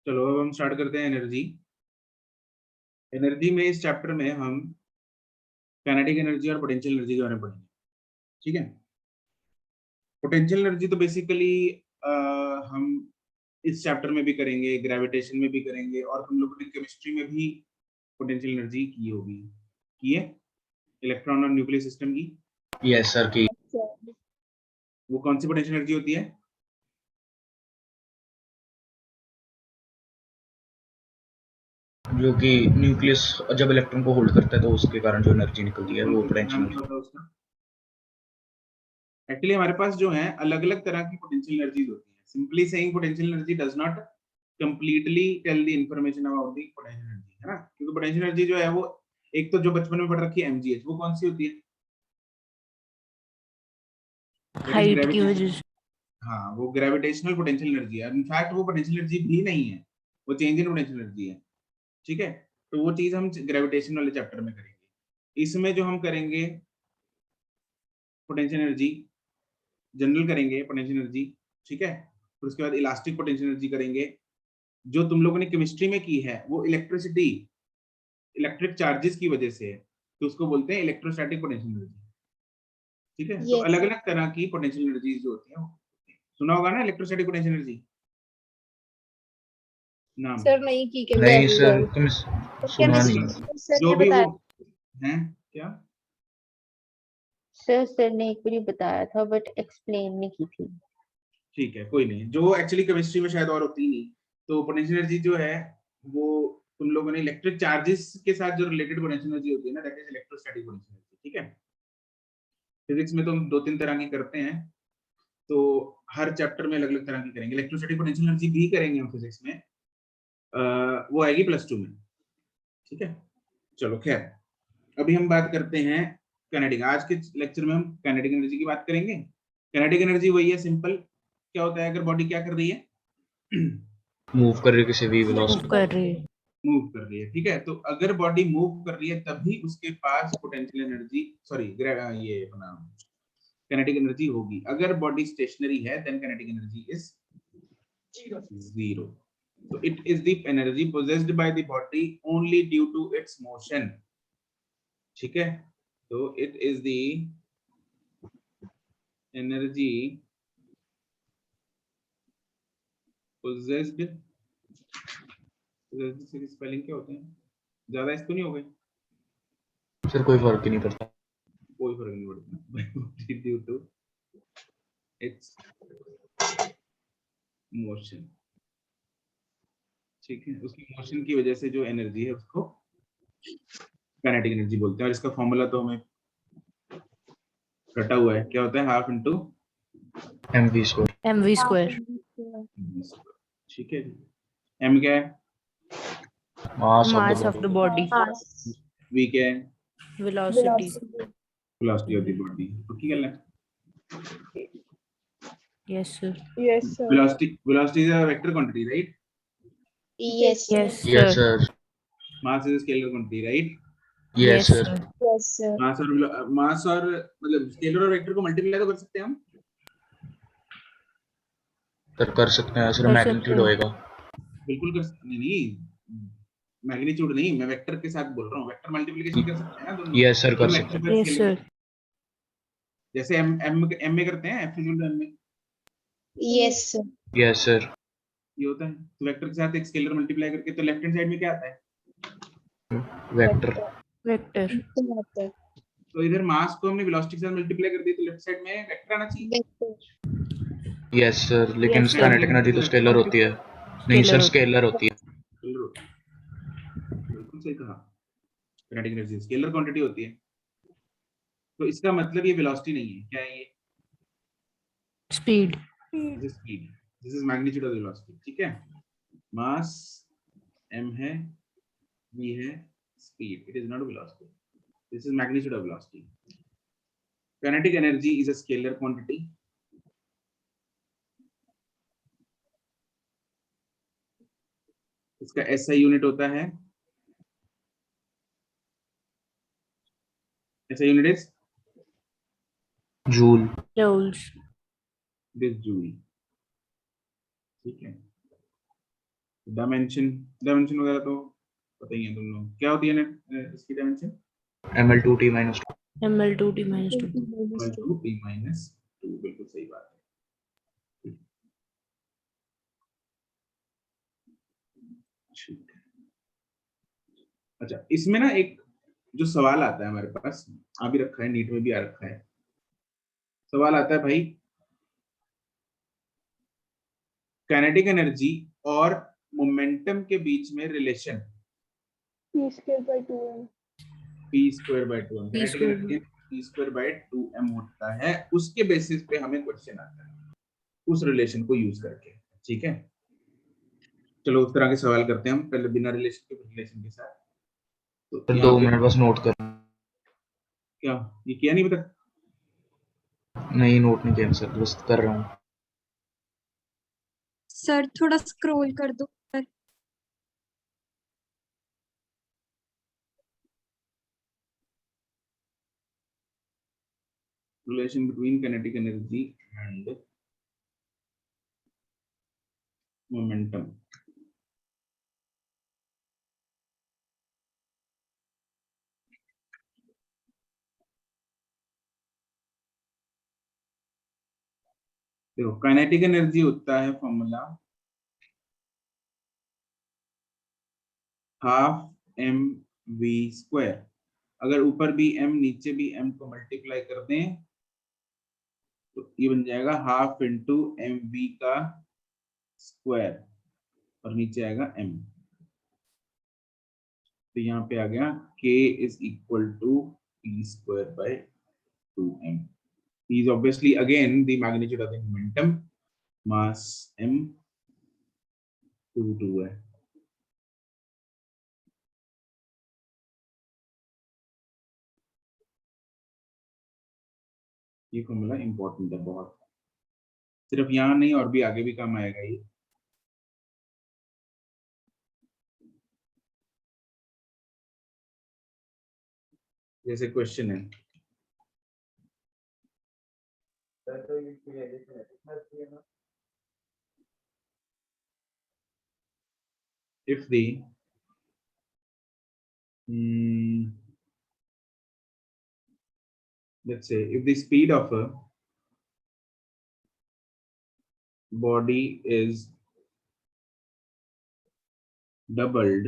चलो अब हम स्टार्ट करते हैं एनर्जी। एनर्जी में इस चैप्टर में हम काइनेटिक एनर्जी और पोटेंशियल एनर्जी के बारे में पढ़ेंगे। ठीक है। पोटेंशियल एनर्जी तो बेसिकली हम इस चैप्टर में भी करेंगे, ग्रेविटेशन में भी करेंगे, और तुम लोगों ने केमिस्ट्री में भी पोटेंशियल एनर्जी की होगी, की है, इलेक्ट्रॉन और न्यूक्लियर सिस्टम की। यस सर की। वो कौन सी पोटेंशियल एनर्जी होती है? जो कि न्यूक्लियस जब इलेक्ट्रॉन को होल्ड करता है तो उसके कारण जो एनर्जी निकलती है वो पोटेंशियल नाम क्या होता है उसका? एक्चुअली हमारे पास जो है अलग अलग तरह की पोटेंशियल एनर्जीज होती है। Simply saying potential energy does not completely tell the information about the potential energy, है ना? क्योंकि पोटेंशियल एनर्जी जो है वो एक तो जो बचपन में पढ़ रखी है एमजीएच, वो कौन सी होती है? हाइट की वजह से। हाँ, वो ग्रेविटेशनल पोटेंशियल एनर्जी है। इनफैक्ट वो पोटेंशियल एनर्जी भी नहीं है, वो चेंज इन पोटेंशियल एनर्जी है। ठीक है। तो वो चीज हम ग्रेविटेशन वाले चैप्टर में करेंगे। इसमें जो हम करेंगे पोटेंशियल एनर्जी, जनरल करेंगे पोटेंशियल एनर्जी। ठीक है। फिर उसके बाद इलास्टिक पोटेंशियल एनर्जी करेंगे। जो तुम लोगों ने केमिस्ट्री में की है वो इलेक्ट्रिसिटी, इलेक्ट्रिक चार्जेस की वजह से है, तो उसको बोलते हैं इलेक्ट्रोस्टैटिक पोटेंशियल एनर्जी। ठीक है। तो अलग अलग तरह की पोटेंशियल एनर्जीज जो होती हैं, सुना होगा ना इलेक्ट्रोस्टैटिक पोटेंशियल एनर्जी नाम? सर नहीं की के नहीं सर, तुम सुना नहीं। जो भी वो हैं क्या सर ने एक बार बताया था बट एक्सप्लेन नहीं की थी। ठीक है, कोई नहीं। जो एक्चुअली केमिस्ट्री में शायद और होती नहीं। तो पोटेंशियल एनर्जी जो है वो तुम लोगों ने इलेक्ट्रिक चार्जेस के साथ जो रिलेटेड पोटेंशियल एनर्जी होती है ना, that is electrostatic potential energy. ठीक है। फिजिक्स में तो हम दो तीन तरह की करते हैं, तो हर चैप्टर में अलग अलग तरह की करेंगे। इलेक्ट्रोस्टैटिक पोटेंशियल एनर्जी भी करेंगे हम फिजिक्स में, वो आएगी +2 में। ठीक है। चलो खैर, अभी हम बात करते हैं काइनेटिक। आज के लेक्चर में हम काइनेटिक एनर्जी की बात करेंगे। काइनेटिक एनर्जी वही है, सिंपल। क्या होता है अगर बॉडी क्या कर रही है? मूव कर रही है किसी भी वेलोसिटी कर रही है। मूव कर रही है। ठीक है। तो अगर बॉडी मूव कर रही है तभी उसके पास पोटेंशियल एनर्जी, सॉरी ये अपना काइनेटिक एनर्जी होगी। अगर बॉडी स्टेशनरी है then kinetic energy is zero. So it is the energy possessed by the body only due to its motion. ठीक है। तो it is the energy possessed से spelling क्या होते हैं? ज्यादा इसको नहीं हो गए? सर कोई फर्क ही नहीं पड़ता। कोई फर्क नहीं पड़ता। Due to its motion. ठीक है। उसकी मोशन की वजह से जो एनर्जी है उसको काइनेटिक एनर्जी बोलते हैं। और इसका फॉर्मूला तो हमें रटा हुआ है, क्या होता है? Half into mv²। ठीक है। एम क्या है? Mass of the body. V क्या है? Velocity. Velocity of the body. Okay गल है। Yes sir. Velocity is a vector quantity, right? Yes yes sir. Sir. Mass is a scalar quantity, right? Yes sir. Mass और मतलब scalar और vector को multiply तो कर सकते हैं हम। सर कर सकते हैं, सिर्फ मैग्नीट्यूड होएगा। बिल्कुल कर सकते हैं। नहीं, मैग्नीट्यूड नहीं, मैं वेक्टर के साथ बोल रहा हूँ। वेक्टर मल्टीप्लिकेशन कर सकते हैं ना दोनों। यस सर कर सकते हैं। Yes sir. जैसे एम में करते हैं, F इक्वल टू एम में। Yes sir. Yes sir. ये होता है। तो वेक्टर के साथ एक स्केलर मल्टीप्लाई करके, तो लेफ्ट हैंड साइड में क्या आता है? वेक्टर। तो इधर मास को हमने वेलोसिटी के साथ मल्टीप्लाई कर दिया, तो लेफ्ट साइड में वेक्टर आना चाहिए। यस सर, लेकिन Yes, sir. काइनेटिक एनर्जी तो स्केलर होती है। नहीं सर, स्केलर होती है। बिल्कुल सही कहा। काइनेटिक एनर्जी स्केलर क्वांटिटी होती है। तो इसका मतलब ये वेलोसिटी नहीं है। क्या है ये? Speed. This is speed, this is magnitude of velocity. ठीक है। मास m है, v है, speed, it is not velocity, this is magnitude of velocity. Kinetic energy is a scalar quantity. इसका SI यूनिट होता है, SI unit is joule. This joule. ठीक है। Dimension dimension वगैरह तो पता ही है तुम लोग, क्या होती है ना इसकी dimension, ml2t minus 2। ml2t minus 2। -2 t minus 2, बिल्कुल सही बात है। ठीक है। अच्छा, इसमें ना एक जो सवाल आता है हमारे पास, आ भी रखा है, नीट में भी आ रखा है, सवाल आता है भाई, काइनेटिक एनर्जी और मोमेंटम के बीच में relation p²/2m p²/2m, p kinetic square energy p²/2m होता है, उसके बेसिस पे हमें क्वेश्चन आता है, उस रिलेशन को यूज करके। ठीक है, चलो उस तरह के सवाल करते हैं हम पहले, बिना रिलेशन के, रिलेशन के साथ। तो तो यहाँ 2 पे मिनट बस नोट कर, क्या ये किया नहीं पता, नहीं नोट नहीं किया सर, बस कर रहा हूँ। सर थोड़ा स्क्रॉल कर दो ऊपर। Relation between kinetic energy and momentum. देखो काइनेटिक एनर्जी होता है फॉर्मूला ½ mv²। अगर ऊपर भी m नीचे भी m को मल्टीप्लाई कर दें तो ये बन जाएगा ½ इंटू mv का स्क्वायर, और नीचे आएगा m। तो यहाँ पे आ गया k is equal to p²/2m। P is obviously again the magnitude of the momentum, mass m, 2 है। ये फॉर्मूला इंपॉर्टेंट है बहुत, सिर्फ यहाँ नहीं और भी आगे भी काम आएगा ये। जैसे क्वेश्चन है, if the let's say if the speed of a body is doubled,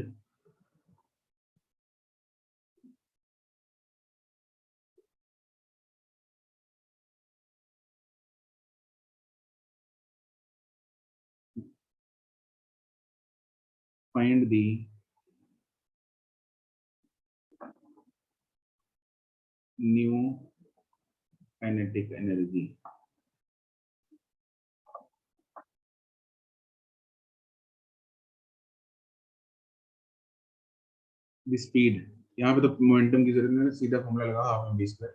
find the new kinetic energy। the speed, यहाँ पे तो मोमेंटम की जरूरत नहीं है, सीधा फॉर्मूला लगा ½ mv²।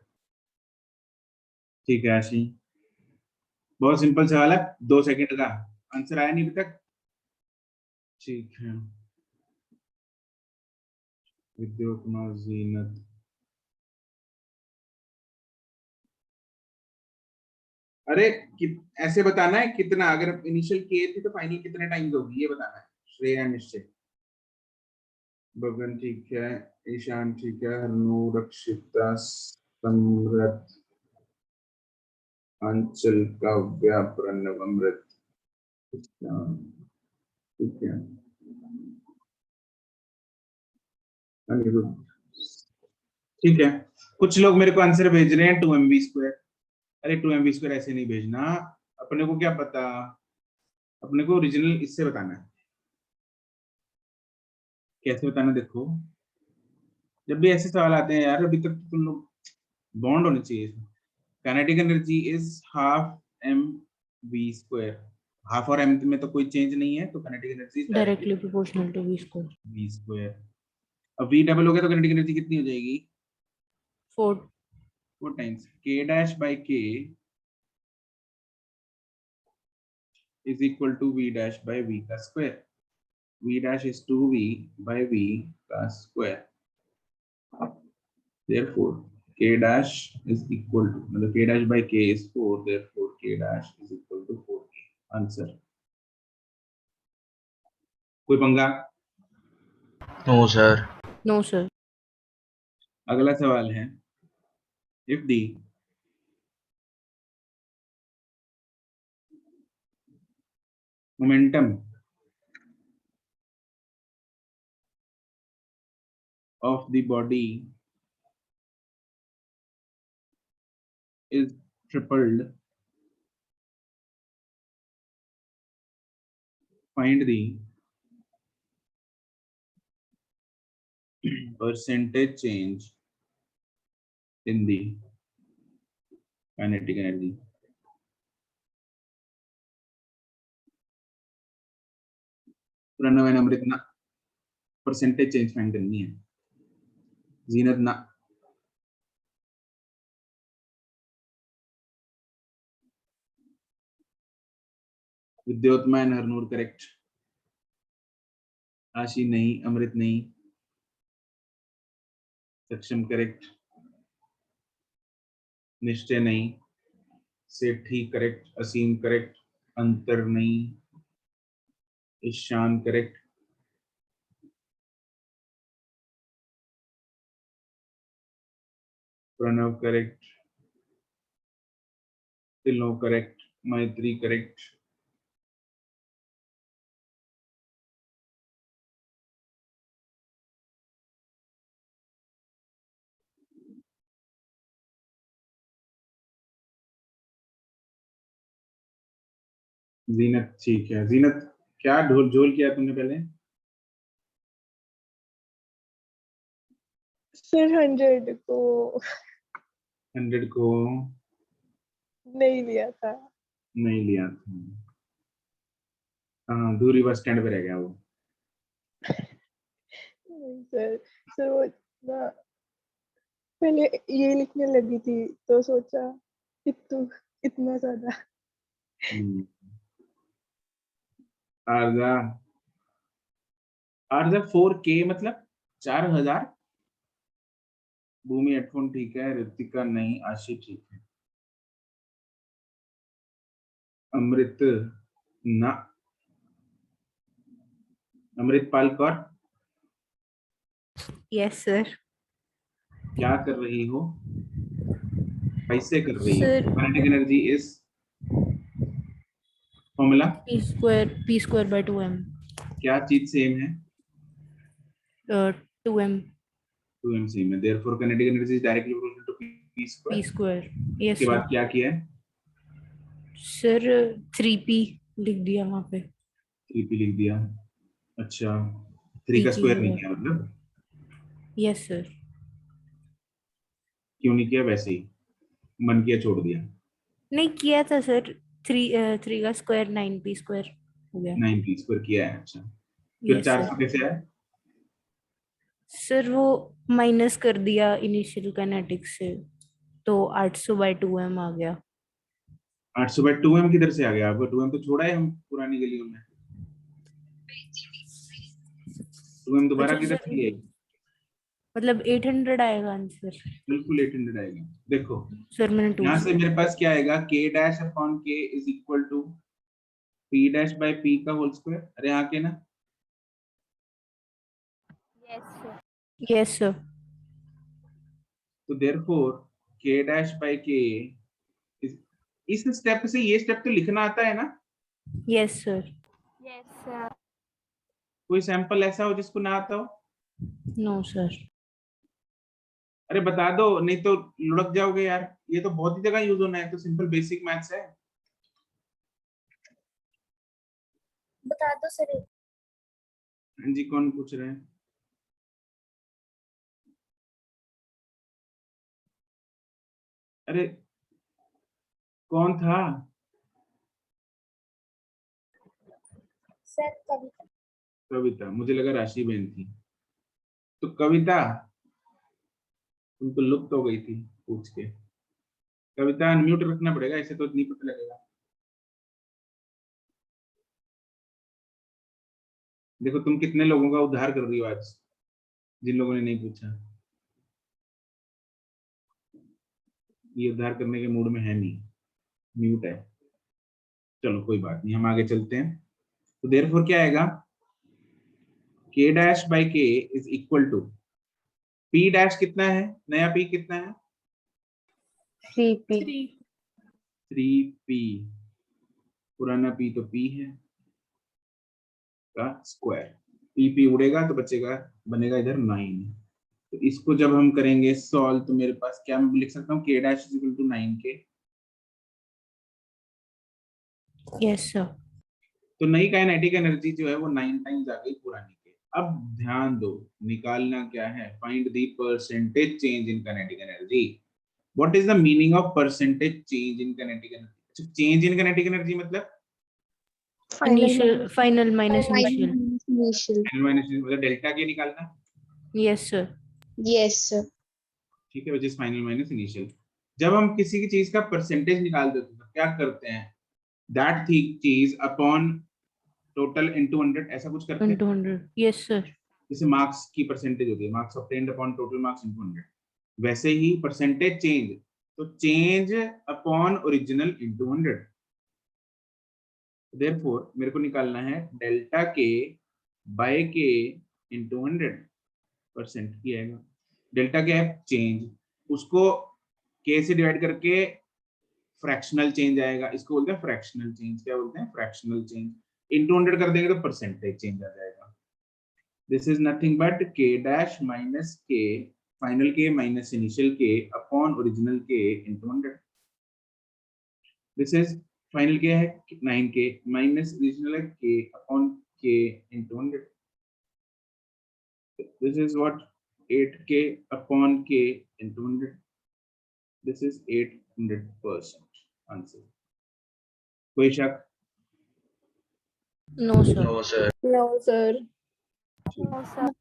ठीक है आशी, बहुत सिंपल सवाल है, 2 सेकंड का, आंसर आया नहीं अभी तक। ठीक है, विद्युत कुमार जीनत, अरे ऐसे बताना है कितना, अगर इनिशियल किए थे तो फाइनल कितने टाइम्स होगी ये बताना है। श्रेया निश्चय, बगन ठीक है, ईशान ठीक है, हरनू, रक्षिता, समृत, अंचल, काव्या, प्रणव, अमृत, ठीक है, अनिरुद्ध, ठीक है। कुछ लोग मेरे को आंसर भेज रहे हैं 2mv²। अरे 2mv² ऐसे नहीं भेजना, अपने को क्या पता, अपने को ओरिजिनल इससे बताना है। कैसे बताना, देखो जब भी ऐसे सवाल आते हैं यार, अभी तक तो तुम लोग बॉन्ड होने चाहिए। Kinetic energy is ½ mv², half और m में तो कोई चेंज नहीं है, तो kinetic energy is directly proportional to v square। v²। अब v डबल हो गया तो काइनेटिक एनर्जी कितनी हो जाएगी, 4 times k'/k is equal to v'/v का स्क्वायर। v' is 2v/v का square, therefore k' is equal to, मतलब k'/k is 4, therefore k' is equal to 4k। Answer कोई पंगा? No sir. No, sir. अगला सवाल है, if the momentum of the body is tripled, find the percentage change in the kinetic energy. Pranav and Amrit ना percentage change find करनी है। जीनत ना, Vidyottama and Harnoor correct, आशी नहीं, अमृत नहीं, सक्षम करेक्ट, निश्चय नहीं, सेठी करेक्ट, असीम करेक्ट, अंतर नहीं, ईशान करेक्ट, प्रणव करेक्ट, तिलो करेक्ट, मैत्री करेक्ट, जीनत ठीक है। जीनत क्या ढोल झोल किया तुमने पहले? सर 100 को 100 को नहीं लिया था। नहीं लिया था। हाँ, दूरी बस स्टैंड पे रह गया वो। नहीं सर, सर वो ना पहले ये लिखने लगी थी तो सोचा इतना ज्यादा। आरजा आरजा 4K मतलब 4000। भूमि हेडफोन ठीक है, ऋतिका नहीं, आशी ठीक है, अमृत ना, अमृतपाल कौर Yes, sir. क्या कर रही हो? कैसे कर रही हो? Sir, kinetic energy is formula P square by 2m. क्या चीज सेम है? 2m 2m सेम है, therefore kinetic energy is directly proportional to p P square. square. Yes, उसके sir. बाद क्या किया है? Sir, 3p लिख दिया वहाँ पे। 3p लिख दिया। अच्छा, 3 का P की स्क्वायर नहीं जगह। किया मतलब? Yes, sir. क्यों नहीं किया? वैसे ही मन किया छोड़ दिया। नहीं किया था सर। 3 का स्क्वायर 9p स्क्वायर हो गया। 9p स्क्वायर किया है। अच्छा, फिर Yes, 400 sir. कैसे आया? सर वो माइनस कर दिया इनिशियल काइनेटिक्स से, तो 800 by 2m आ गया। 800 बाय 2m किधर से आ गया? आपको 2m तो छोड़ा है हम पुरानी गलियों में। 2m दोबारा अच्छा किधर सर, से लिए? मतलब 800 आएगा आंसर। बिल्कुल 800 आएगा। देखो सर मैंने 2 यहाँ से मेरे पास क्या आएगा? k dash upon k is equal to p dash by p का होल स्क्वायर। अरे यहाँ के ना, यस सर। तो therefore k dash by k इस स्टेप से ये स्टेप तो लिखना आता है ना? Yes sir. कोई सैंपल ऐसा हो जिसको ना आता हो? No sir. अरे बता दो, नहीं तो लुढ़क जाओगे यार। ये तो बहुत ही जगह यूज होना है, तो सिंपल बेसिक मैथ्स है। बता दो सर। हाँ जी, कौन पूछ रहे हैं? अरे कौन था? सर कविता। कविता, मुझे लगा राशि बहन थी। तो कविता तुम तो लुप्त हो गई थी पूछ के। कविता अनम्यूट रखना पड़ेगा, ऐसे तो नहीं पता लगेगा। देखो तुम कितने लोगों का उद्धार कर रही हो आज, जिन लोगों ने नहीं पूछा। ये उद्धार करने के मूड में है नहीं, म्यूट है। चलो कोई बात नहीं, हम आगे चलते हैं। तो देयरफॉर क्या आएगा? k dash by k is equal to p dash कितना है, नया p कितना है, 3p 3p, पुराना p तो p है का स्क्वायर, p उड़ेगा तो बचेगा, बनेगा इधर 9। तो इसको जब हम करेंगे सॉल्व तो मेरे पास क्या, मैं लिख सकता हूँ k dash is equal to 9k। Yes sir. तो नई काइनेटिक एनर्जी जो है वो 9 टाइम्स आ गई पुरानी के। अब ध्यान दो, निकालना क्या है, find the percentage change in kinetic energy. What is the meaning of percentage change in kinetic energy? Change in kinetic energy मतलब initial final minus initial. Initial. मतलब डेल्टा के निकालना, यस सर। Yes sir. ठीक है, which is final minus initial. जब हम किसी की चीज का परसेंटेज निकाल देते हैं तो क्या करते हैं, दैट चीज अपॉन टोटल इनटू 100, ऐसा कुछ करते हैं। इनटू 100। Yes sir. जैसे मार्क्स की परसेंटेज होती है, marks obtained upon total marks into 100, वैसे ही परसेंटेज चेंज, तो change upon original into 100। Therefore मेरे को निकालना है डेल्टा के बाय के इनटू 100% की आएगा। डेल्टा क्या है, चेंज, उसको के से डिवाइड करके फ्रैक्शनल चेंज आएगा, इसको बोलते हैं फ्रैक्शनल चेंज। क्या बोलते हैं, फ्रैक्शनल चेंज। इनटू 100 कर देंगे तो परसेंटेज चेंज आ जाएगा। This is nothing but k dash minus k, final k minus initial k upon original k into 100। This is final k है 9k माइनस ओरिजिनल है k upon k into 100। This is what 8k upon k into 100। This is 800% answer. कोई शक? No sir. No sir. No sir.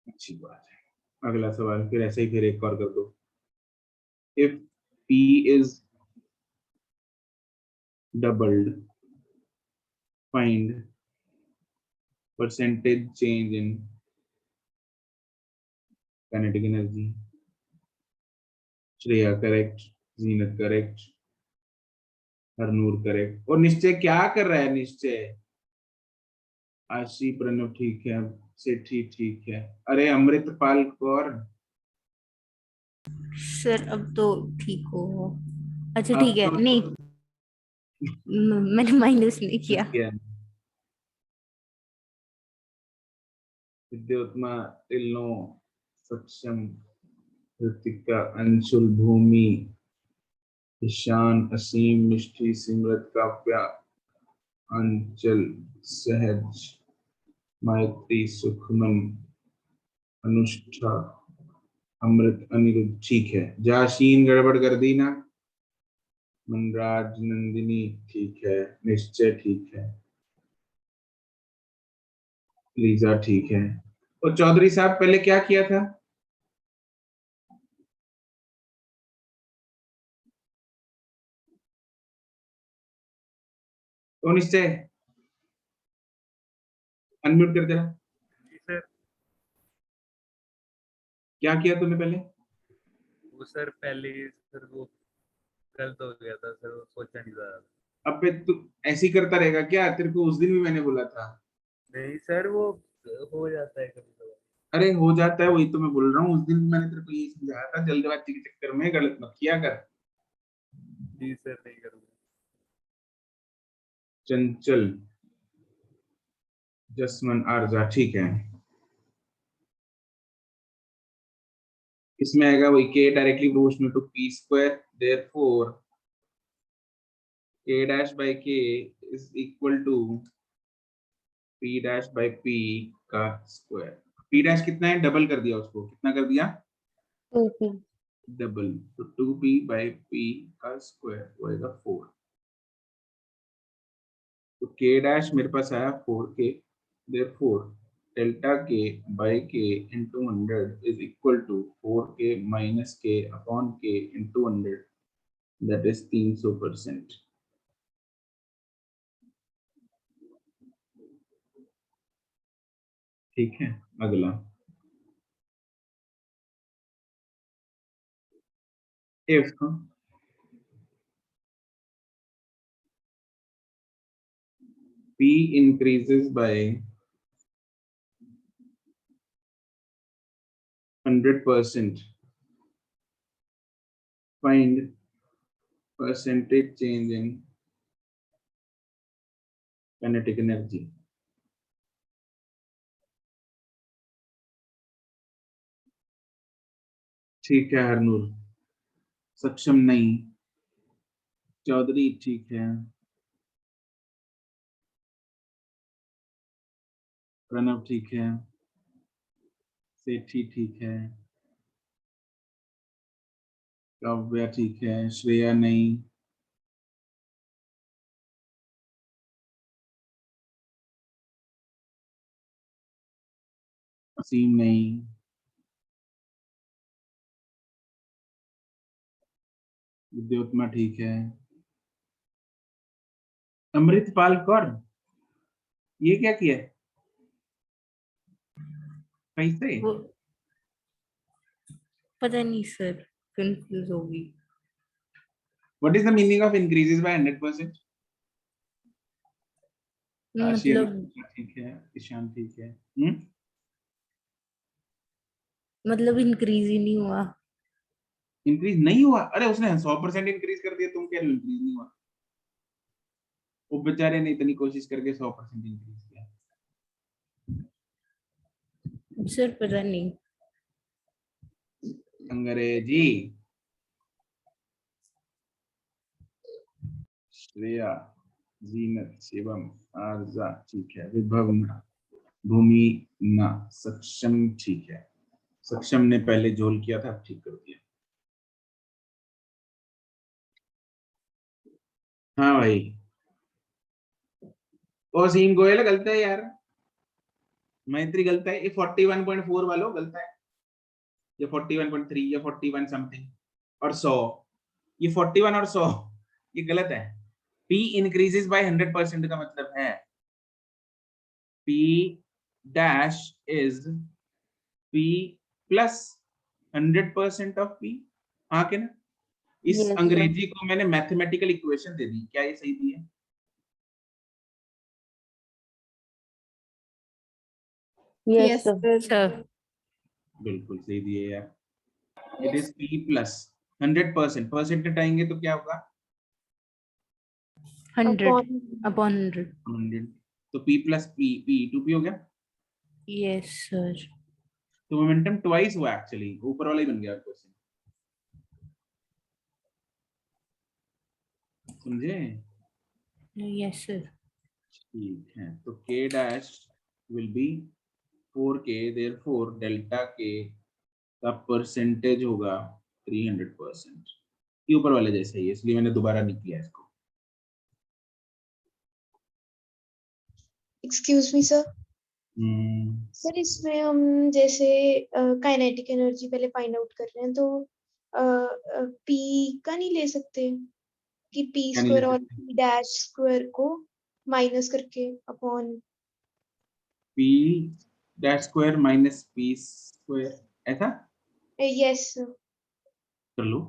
अच्छी बात है। अगला सवाल फिर ऐसे ही, फिर एक और कर दो। If p is doubled, find percentage change in kinetic energy। Shreya correct, Zeenat correct, Harnoor correct. और निश्चय क्या कर रहा है, निश्चय, आशी, प्रणव ठीक है, सेठी ठीक है, अरे अमृतपाल कौर सर अब तो ठीक हो। अच्छा अब ठीक है, तो नहीं मैंने माइनस नहीं किया। क्या, विद्योत्मा, टिल्लो, सक्षम, ऋतिका, अंशुल, भूमि, ईशान, असीम, मिष्टी, सिमरत, काव्या, अंचल, सहज, मायत्री, सुखमन, अनुष्ठा, अमृत, अनिरुद्ध ठीक है। जाशीन गड़बड़ कर दी ना, मनराज, नंदिनी ठीक है, निश्चय ठीक है, लीजा ठीक है। और चौधरी साहब पहले क्या किया था, तो निश्चय अनम्यूट कर देना। सर क्या किया तूने पहले? वो सर पहले सर वो गलत हो गया था सर, वो सोचा नहीं था। अब तू ऐसे ही करता रहेगा क्या? तेरे को उस दिन भी मैंने बोला था। नहीं सर वो हो जाता है कभी कभी। अरे हो जाता है, वही तो मैं बोल रहा हूँ, उस दिन भी मैंने तेरे को यही समझाया था, जल्दबाजी के चक्कर में गलत मत किया कर। जी सर नहीं करूँगा। चंचल, जसमन, आरजा ठीक है। इसमें आएगा वही k directly proportional to p square, therefore k dash by k is equal to p dash by p का स्क्वायर। p डैश कितना है, डबल कर दिया उसको, कितना कर दिया, 2p डबल, तो 2p बाय p का स्क्वायर होएगा 4। तो k डैश मेरे पास आया 4k, therefore delta k by k into 100 is equal to 4k minus k upon k into 100, that is 300%। ठीक है, अगला if P increases by 100%. Find percentage change in kinetic energy. ठीक है हरनूर, सक्षम नहीं। चौधरी ठीक है, प्रणव ठीक है, सेठी ठीक है, काव्या ठीक है, श्रेया नहीं, असीम नहीं, विद्योत्मा ठीक है, अमृतपाल कौर ये क्या किया है? कैसे? वो पता नहीं सर, कंफ्यूज होगी। What is the meaning of increases by 100%? Asia मतलब ठीक है, ईशान ठीक है। मतलब इंक्रीज ही नहीं हुआ। इंक्रीज नहीं हुआ? अरे उसने 100% इंक्रीज कर दिया, तुम कह रहे हो इंक्रीज नहीं हुआ? वो बेचारे ने इतनी कोशिश करके 100% इंक्रीज किया। सर पता नहीं। अंग्रेजी। श्रेया, जीनत, शिवम, आरजा ठीक है, विभव ना, भूमि ना, सक्षम ठीक है। सक्षम ने पहले झोल किया था, अब ठीक कर दिया। हाँ भाई, ओ सीम गोयल गलत है यार, मैत्री गलत है। ये 41.4 वालों गलत है, ये 41.3 या 41 समथिंग और 100, ये 41 और 100 ये गलत है। P इंक्रीजेस बाय 100% का मतलब है P dash is P plus 100% of P। हाँ के ना? इस Yes, sir. अंग्रेजी को मैंने मैथमेटिकल इक्वेशन दे दी, क्या ये सही दी है? Yes, sir. सर बिल्कुल सही दी है यार। It is P plus 100%, percent हटाएंगे तो क्या होगा? 100 अपॉन 100। 100, तो P plus P, P two P हो गया। Yes sir. तो मोमेंटम ट्वाइस हुआ एक्चुअली, ऊपर वाला ही बन गया क्वेश्चन, समझे? Yes sir. ठीक है, तो K dash will be 4K, therefore delta K का परसेंटेज होगा 300%। ये ऊपर वाले जैसे ही है, इसलिए मैंने दोबारा नहीं किया इसको। Excuse me sir. Hmm, sir इसमें हम जैसे काइनेटिक एनर्जी पहले फाइंड आउट कर रहे हैं तो पी का नहीं ले सकते कि पी क्या नहीं ले स्क्वायर और सकते? पी डैश स्क्वायर को माइनस करके upon. P dash square minus P square, ऐसा यस कर लो,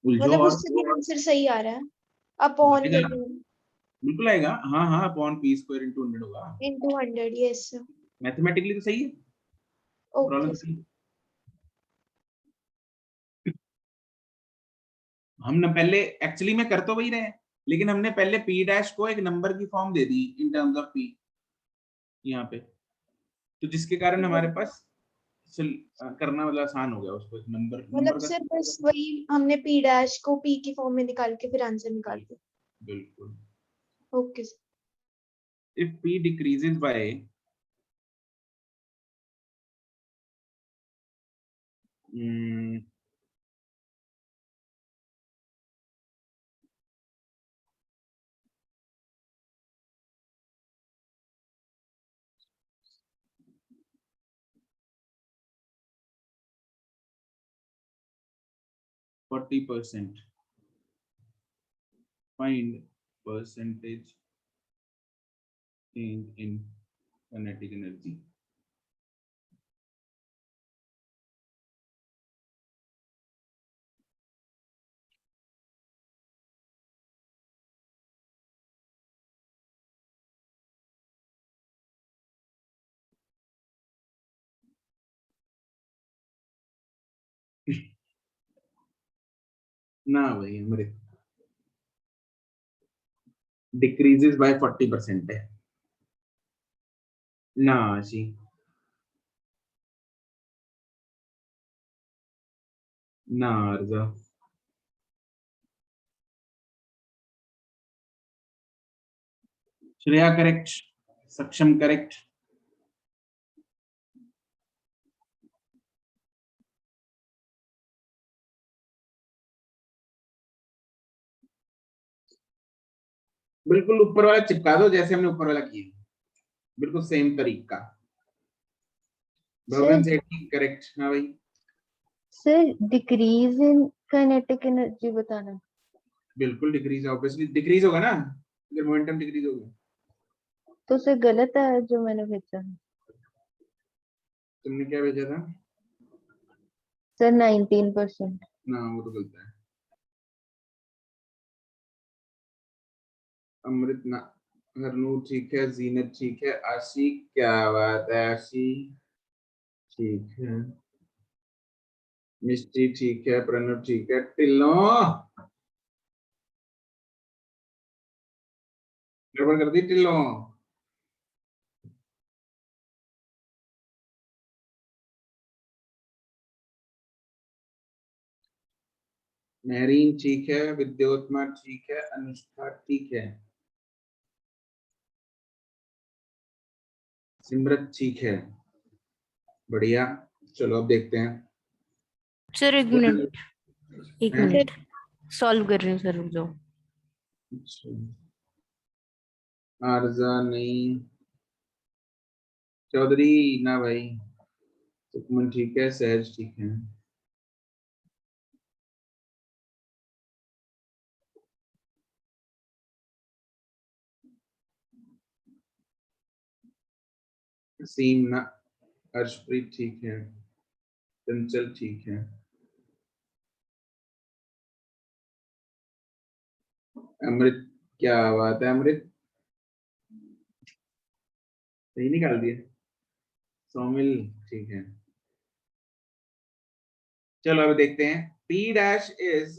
उलझो मतलब और उससे भी आंसर सही आ रहा है अपॉन आएगा, बिल्कुल आएगा। हाँ हाँ, अपॉन P स्क्वायर इंटू 100 होगा। इनटू 100। यस मैथमेटिकली तो सही है, प्रॉब्लम ओके। तो सही है। हम ना पहले एक्चुअली में कर तो वही रहे हैं, लेकिन हमने पहले P डैश को एक नंबर की form they the in terms of P यहाँ पे, तो जिसके कारण हमारे पास करना मतलब आसान हो गया, उसको एक नंबर मतलब का। सर बस वही हमने पी डैश को पी की फॉर्म में निकाल के फिर आंसर निकाल दिया। बिल्कुल। Okay if P decreases by mm, %40, find percentage change in kinetic energy। ना भाई अमृत, डिक्रीजेस बाय 40% है ना जी, ना अर्जा, श्रेया करेक्ट, सक्षम करेक्ट, बिल्कुल ऊपर वाला चिपका दो जैसे हमने ऊपर वाला किया, बिल्कुल सेम तरीका। भवन सर सेठी करेक्ट। हाँ भाई, sir decrease in kinetic energy बताना। बिल्कुल डिक्रीज, ऑब्वियसली डिक्रीज होगा ना, अगर मोमेंटम डिक्रीज होगा। तो सर गलत है जो मैंने भेजा है। तुमने क्या भेजा था? सर 19%। ना वो तो गलत है। अमृत ना, हरनूर ठीक है, जीनत ठीक है, आशी क्या बात है, आशी ठीक है, मिष्टी ठीक है, प्रणव ठीक है, टिल्लो गड़बड़ कर दी टिल्लो। महरीन ठीक है, विद्योत्मा ठीक है, अनुष्का ठीक है, सिमरत ठीक है, बढ़िया। चलो अब देखते हैं। सर एक मिनट, एक हैं? मिनट सॉल्व कर रही हूँ सर, रुक जाओ। अच्छा, आरजा नहीं, चौधरी ना भाई, सुखमन ठीक है, सहज ठीक है, सीम ना, हर्षप्रीत ठीक है, चंचल ठीक है, अमृत क्या बात है, अमृत सही निकाल दिया, सौमिल ठीक है। चलो अब देखते हैं, P dash is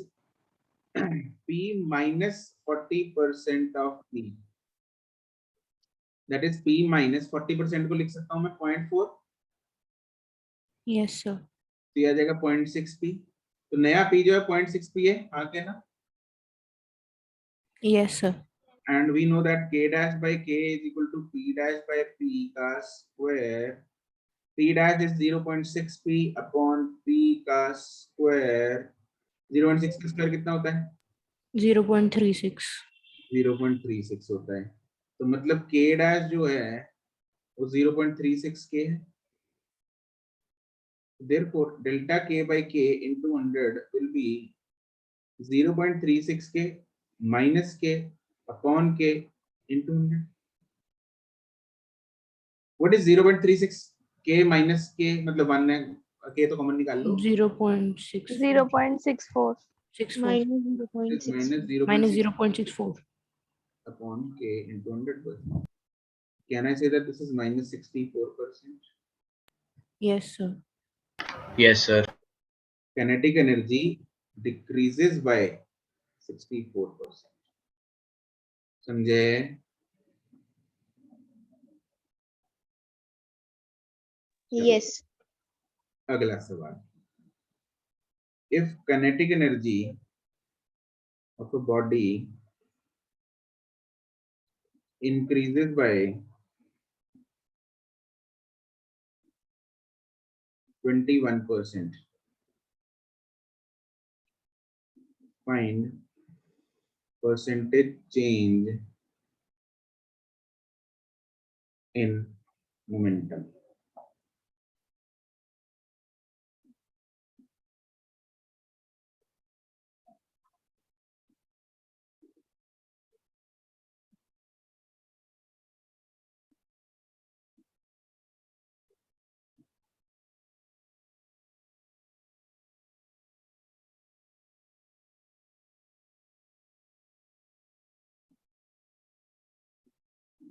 P minus 40% of P, that is P minus 40% को लिख सकता हूँ मैं 0.4, यस सर। दिया जाएगा 0.6 P, तो नया P जो है 0.6 P है, हाँ क्या ना, yes sir. and we know that K dash by K is equal to P dash by P का square, P dash is 0.6 P upon P का square, 0.6 का square कितना होता है? 0.36। 0.36 होता है, तो मतलब K dash जो है वो 0.36 K है, therefore delta K by K into 100 will be 0.36 K minus K upon K into 100. What is 0.36 K minus K, मतलब 1 है, K तो कॉमन निकाल लो, 0.6 0.64 64 minus minus 0.6 0.64। upon K into 100%. Can I say that this is minus 64%? Yes sir. yes sir, Kinetic energy decreases by 64%. समझे? yes, अगला सवाल, if kinetic energy of a body increases by 21%, find percentage change in momentum.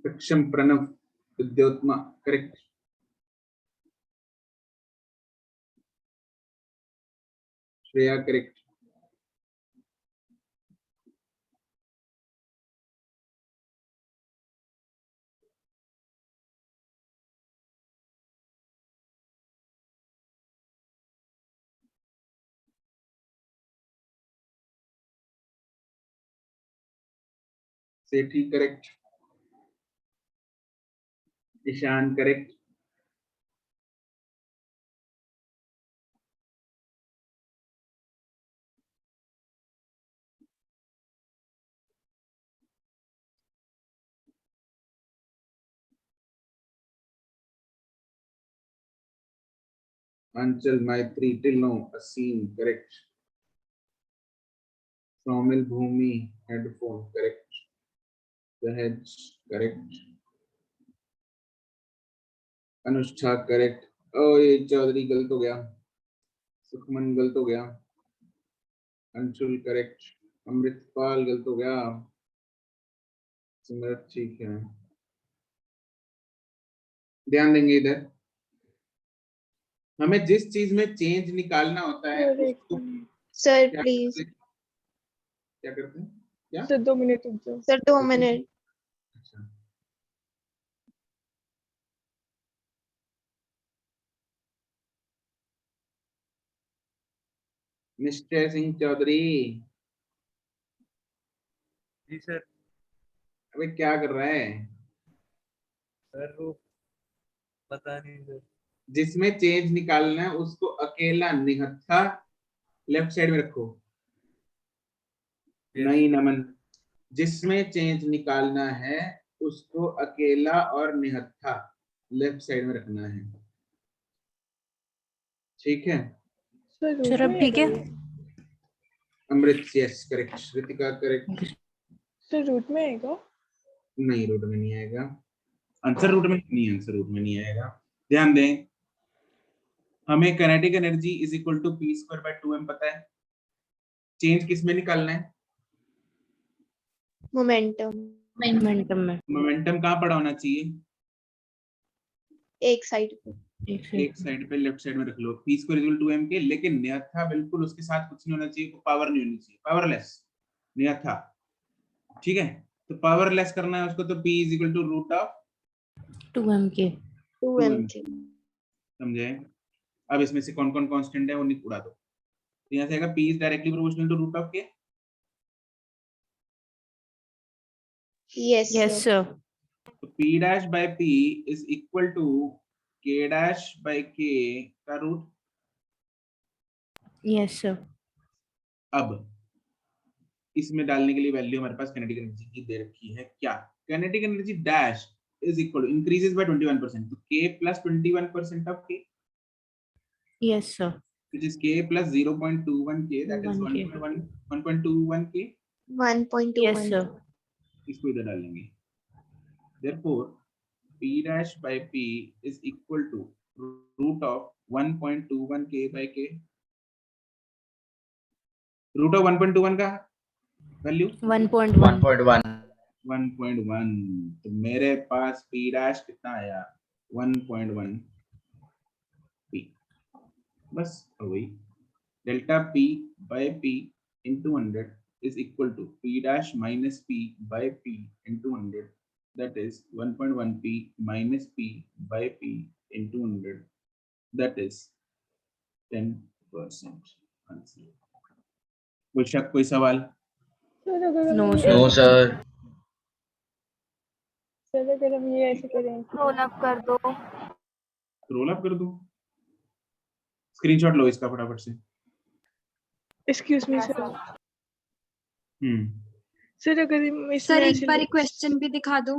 Saksham, Pranav, Vidyottama correct. Shreya correct. Sethi correct. Ishaan correct. Anchal, Maitri, till now, Asim, correct. Somil, Bhumi, headphone, correct. The heads, correct. Anushka, correct. Oh, ये चौधरी गलत हो गया। सुखमन गलत हो गया। Anshul correct. Amritpal गलत हो गया। सिमरत ठीक है। ध्यान देंगे इधर। हमें जिस चीज में चेंज निकालना होता है उसको सर क्या प्लीज। करते हैं? क्या करते हैं? क्या? सर 2 मिनट रुक जाओ। Sir 2 minute. अच्छा। निश्चय सिंह चौधरी, जी सर। अबे क्या कर रहा है? सर वो पता नहीं सर। जिसमें चेंज निकालना है उसको अकेला निहत्था लेफ्ट साइड में रखो। Yes. नहीं नमन, जिसमें चेंज निकालना है उसको अकेला और निहत्था लेफ्ट साइड में रखना है। ठीक है? सर अब ठीक है? Amrit yes correct. Ritika correct. Sir root में आएगा? नहीं रूट में नहीं आएगा। आंसर रूट में नहीं, आंसर रूट में नहीं आएगा। ध्यान दें, हमें kinetic energy is equal to p square by 2m पता है। चेंज किस में निकालना है? मोमेंटम। मोमेंटम में। मोमेंटम कहाँ पड़ा होना चाहिए? एक साइड पे। एक साइड पे लेफ्ट साइड में रख लो। P square equal to m के, लेकिन नियथा बिल्कुल उसके साथ कुछ नहीं होना चाहिए, को पावर नहीं होनी चाहिए, पावरलेस नियथा। ठीक है, तो पावरलेस करना है उसको, तो p is equal to root of 2m के। 2m के। समझे? अब इसमें से कौन कौन कांस्टेंट है वो उड़ा दो। तो यहाँ से आएगा p is directly proportional to root of k। Yes sir. तो p dash by p is equal to k dash by k का रूट। Yes sir. अब इसमें डालने के लिए वैल्यू हमारे पास काइनेटिक एनर्जी की दे रखी है। क्या? Kinetic energy dash is equal increases by 21%, तो k plus 21% of k, yes sir. which is k plus 0.21 k, that is 1.21 k। 1.21। Yes sir. इसको इधर डालेंगे। therefore p dash by p is equal to root of 1.21 k by k। Root of 1.21 का value 1.1। 1.1, तो मेरे पास p dash कितना आया? 1.1 p। बस हो गई। Delta p by p into 100 is equal to p dash minus p by p into 100, that is 1.1 p minus p by p into 100, that is 10% answer. कोई शक, कोई सवाल? सर अगर हम नो ये नो सर। सर अगर हम ये ऐसे करें रोल अप कर दो। रोल अप कर दो। स्क्रीनशॉट लो इसका फटाफट से। Excuse me sir. सर अगर हम सर इसमें एक ऐसे बार क्वेश्चन भी दिखा दो।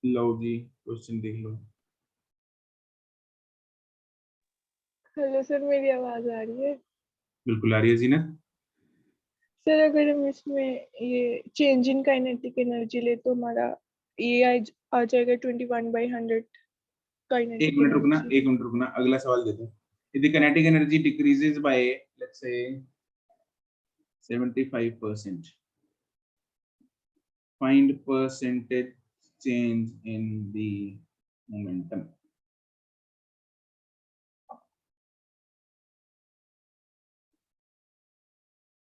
लो जी, क्वेश्चन देख लो। हेलो सर, मेरी आवाज आ रही है? बिल्कुल आ रही है जीनत। सर अगर हम इसमें ये चेंज इन काइनेटिक एनर्जी ले तो हमारा ये आ जाएगा 21/100 एक काइनेटिक मिनट रुकना, एनर्जी। एक मिनट रुकना, अगला सवाल देते हैं। यदि kinetic energy decreases by let's say 75%, find percentage change in the momentum।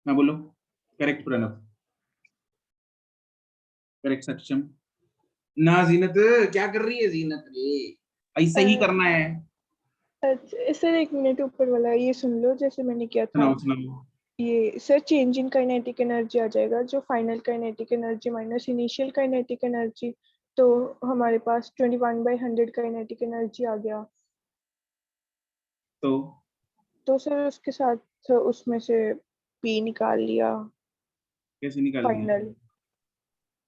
हाँ बोलो, करेक्ट प्रणव, करेक्ट सक्षम। ना जीनत, क्या कर रही है जीनत रे? ऐसा ही करना है। अच्छा सर, 1 मिनट, ऊपर वाला ये सुन लो जैसे मैंने किया था। सुनाओ सुनाओ। ये sir change in kinetic energy आ जाएगा, जो final kinetic energy minus initial kinetic energy, तो हमारे पास 21/100 काइनेटिक एनर्जी आ गया। तो सर उसके साथ उसमें से पी निकाल लिया कैसे निकाल दिया? फाइनल।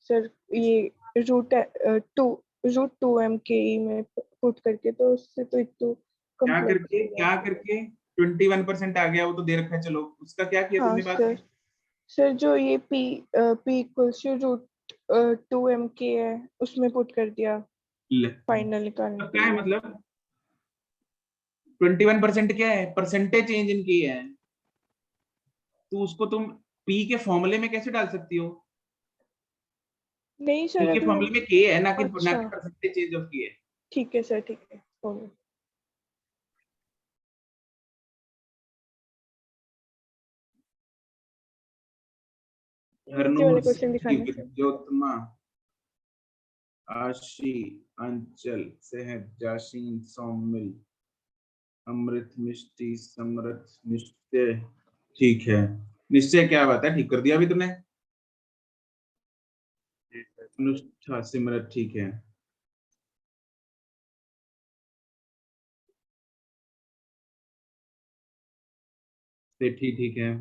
सर ये √2m/ke में पुट करके, तो उससे तो इतना क्या कम्प्लेक्स करके, क्या करके? 21% आ गया, वो तो दे रखा है। चलो उसका क्या किया हाँ तुमने बात? सर, सर जो ये p इक्वल्स टू √2m/k है, उसमें पुट कर दिया ले, फाइनल निकालने अब के क्या है लिए। मतलब? 21% क्या है? परसेंटेज चेंज इनकी है। तो उसको तुम पी के फॉर्मूले में कैसे डाल सकती हो? नहीं पी सर, के अगर फॉर्मूले में के है, ना कि अच्छा परसेंटेज चेंज ऑफ की है। ठीक है सर, ठीक है, हो गया। नीचे वाले हरनूर, क्वेश्चन दिखाना सर। ज्योत्मा, आशी, अंचल, सहज, जाशीन, सौमिल, अमृत, मिष्टी, समृत, निश्चय। ठीक है, निश्चय क्या बात है, ठीक कर दिया अभी तुमने। जी सर। अनुष्ठा, सिमरत, ठीक है। सेठी, ठीक है।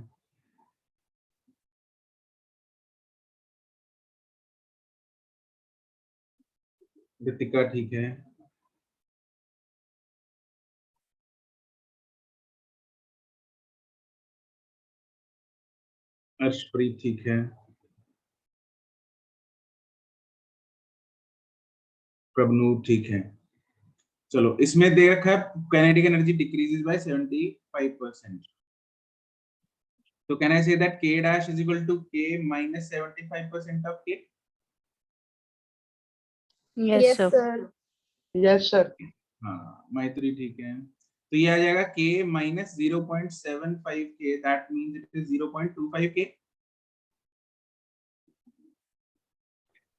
ऋतिका, ठीक है। अर्शप्रीत, ठीक है। प्रभनूर, ठीक है। चलो इसमें दे रखा है काइनेटिक एनर्जी डिक्रीजेस बाय 75%। तो can I say that k dash is equal to k minus 75% of k? Yes sir. Sir. Yes sir. हाँ मैत्री, ठीक है। तो ये आ जाएगा k minus 0.75 k, that means it is 0.25 k।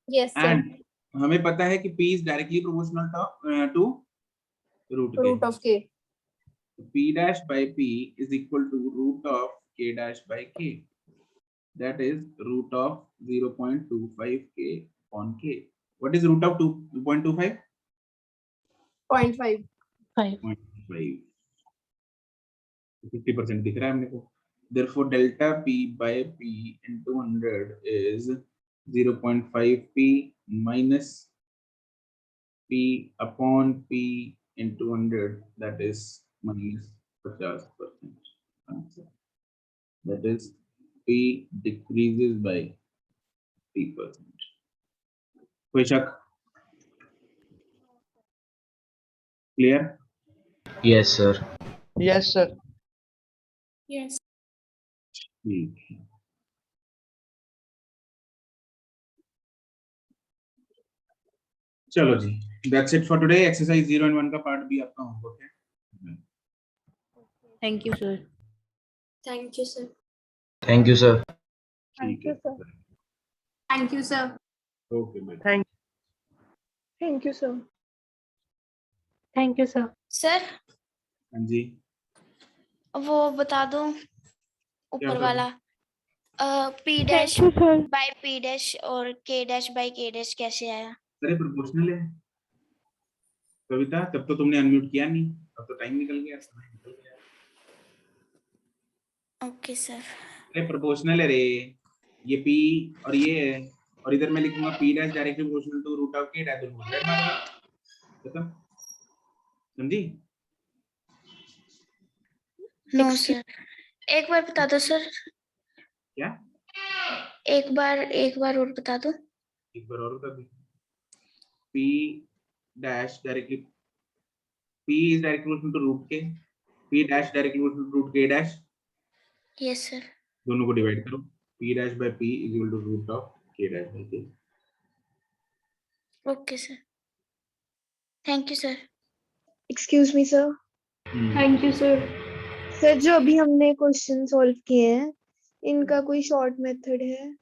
Yes sir. And हमें पता है कि p is directly proportional to root k। Root of के। p dash by p is equal to root of k dash by k, that is root of 0.25 k on k। What is root of 2.25? 0.5। 0.5, 50% दिख रहा है हमने को। Therefore delta p by p into 100 is 0.5 p minus p upon p into 100, that is minus 50%. Answer. That is p decreases by 3%. कोई शक? Clear? Yes sir. Yes sir. Yes. ठीक है। चलो जी, that's it for today. Exercise 0 and 1 का part भी आपका homework है। Thank you sir. Thank you sir. Thank you sir. ठीक है, thank you sir. Okay bye. Thank you sir. Thank you sir. Sir हाँ जी, वो बता दो क्या ऊपर बता वाला p dash by p dash और k dash by k dash कैसे आया? अरे प्रोपोर्शनल है कविता, तब तो तुमने अनम्यूट किया नहीं, अब तो टाइम निकल गया, समय निकल गया। Okay sir. अरे प्रोपोर्शनल है रे, ये p और ये है, और इधर मैं लिखूंगा p dash directly proportional to root of k dash, तो 100 मार दो, खत्म। समझी? नो सर, एक बार बता दो सर, क्या? एक बार और बता दो। एक बार और बता दो। p dash directly, p is directly proportional to root k, p dash directly proportional to root k dash, yes sir. दोनों को डिवाइड करो, p dash by p is equal to root of k dash by k। Okay sir, thank you sir. Excuse me sir. Thank you sir. Sir जो अभी हमने question solve किए हैं, इनका कोई शॉर्ट मेथड है?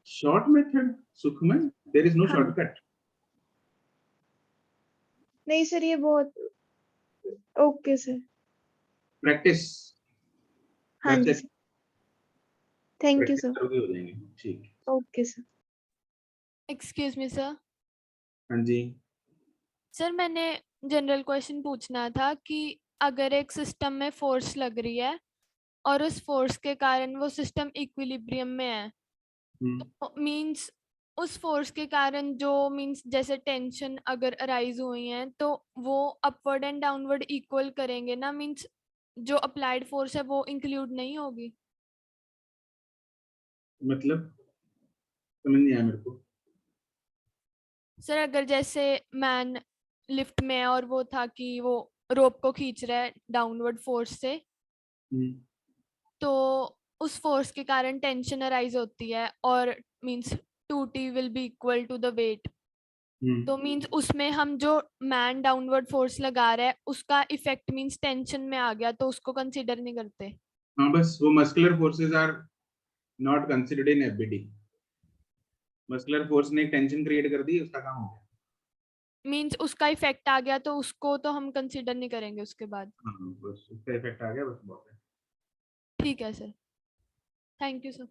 Short method Sukhman, there is no हाँ। Shortcut. नहीं सर, ये बहुत ओके सर। प्रैक्टिस, हाँ जी that's it। Sir, thank you practice sir. करोगे हो जाएंगे, ठीक। Okay sir. Excuse me sir. हाँ जी। सर मैंने जनरल क्वेश्चन पूछना था कि अगर एक सिस्टम में फोर्स लग रही है और उस फोर्स के कारण वो सिस्टम इक्विलिब्रियम में है, तो मींस उस फोर्स के कारण जो मींस जैसे टेंशन अगर अराइज हुई है तो वो अपवर्ड एंड डाउनवर्ड इक्वल करेंगे ना, मींस जो अप्लाइड फोर्स है वो इंक्लूड नहीं होगी। मतलब समझ नहीं आया मेरे को। सर अगर जैसे मैन लिफ्ट में है और वो था कि वो रोप को खींच रहा है डाउनवर्ड फोर्स से, तो उस फोर्स के कारण टेंशन अराइज होती है और means 2T will be equal to the weight. तो मींस उसमें हम जो मैन डाउनवर्ड फोर्स लगा रहा है उसका इफेक्ट मींस टेंशन में आ गया, तो उसको कंसीडर नहीं करते। हाँ, बस वो muscular forces are not considered in FBD. Muscular force ने टेंशन क्रिएट कर दी, उसका काम हो गया। मींस उसका इफेक्ट आ गया तो उसको तो हम कंसीडर नहीं करेंगे उसके बाद। हाँ, बस उसका इफेक्ट आ गया, बस बहुत है। ठीक है सर, थैंक यू सर।